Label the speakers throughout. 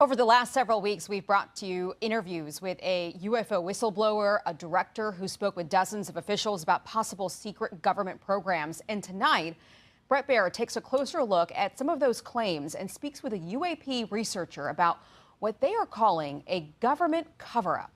Speaker 1: Over the last several weeks, we've brought to you interviews with a UFO whistleblower, a director who spoke with dozens of officials about possible secret government programs. And tonight, Baier takes a closer look at some of those claims and speaks with a UAP researcher about what they are calling a government cover-up.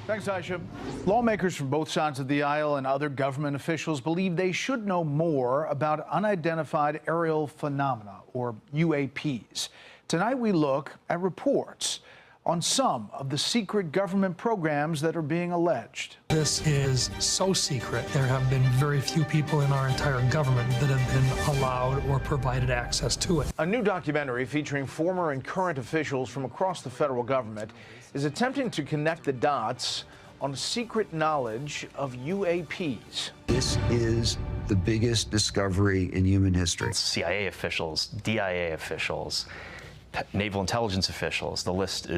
Speaker 2: Thanks, Aisha. Lawmakers from both sides of the aisle and other government officials believe they should know more about unidentified aerial phenomena, or UAPs. Tonight we look at reports on some of the secret government programs that are being alleged.
Speaker 3: This is so secret. There have been very few people in our entire government that have been allowed or provided access to it.
Speaker 2: A new documentary featuring former and current officials from across the federal government is attempting to connect the dots on secret knowledge of UAPs.
Speaker 4: This is the biggest discovery in human history.
Speaker 5: CIA officials, DIA officials, naval intelligence officials, the list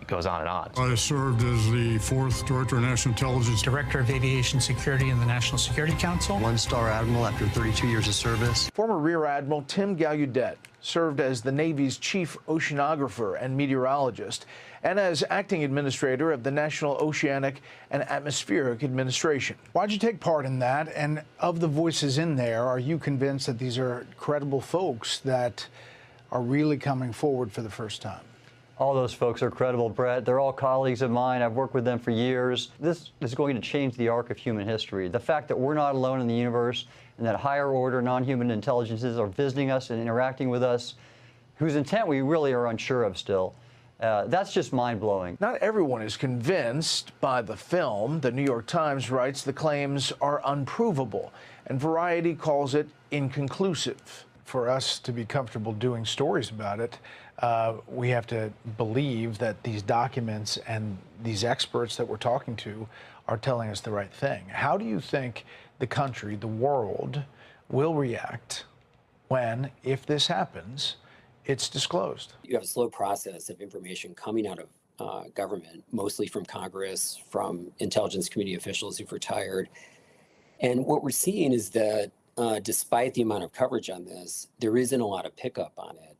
Speaker 5: goes on and on.
Speaker 6: I served as the 4th Director of National Intelligence.
Speaker 3: Director of Aviation Security in the National Security Council.
Speaker 4: One-star admiral after 32 years of service.
Speaker 2: Former Rear Admiral Tim Gallaudet served as the Navy's chief oceanographer and meteorologist, and as acting administrator of the National Oceanic and Atmospheric Administration. Why'd you take part in that? And of the voices in there, are you convinced that these are credible folks that are really coming forward for the first time?
Speaker 7: All those folks are credible, Bret. They're all colleagues of mine. I've worked with them for years. This is going to change the arc of human history. The fact that we're not alone in the universe and that higher order non-human intelligences are visiting us and interacting with us, whose intent we really are unsure of still. That's just mind-blowing.
Speaker 2: Not everyone is convinced by the film. The New York Times writes the claims are unprovable, and Variety calls it inconclusive. For us to be comfortable doing stories about it, we have to believe that these documents and these experts that we're talking to are telling us the right thing. How do you think the country, the world, will react when, if this happens, it's disclosed?
Speaker 8: You have a slow process of information coming out of government, mostly from Congress, from intelligence community officials who've retired. And what we're seeing is that despite the amount of coverage on this, there isn't a lot of pickup on it.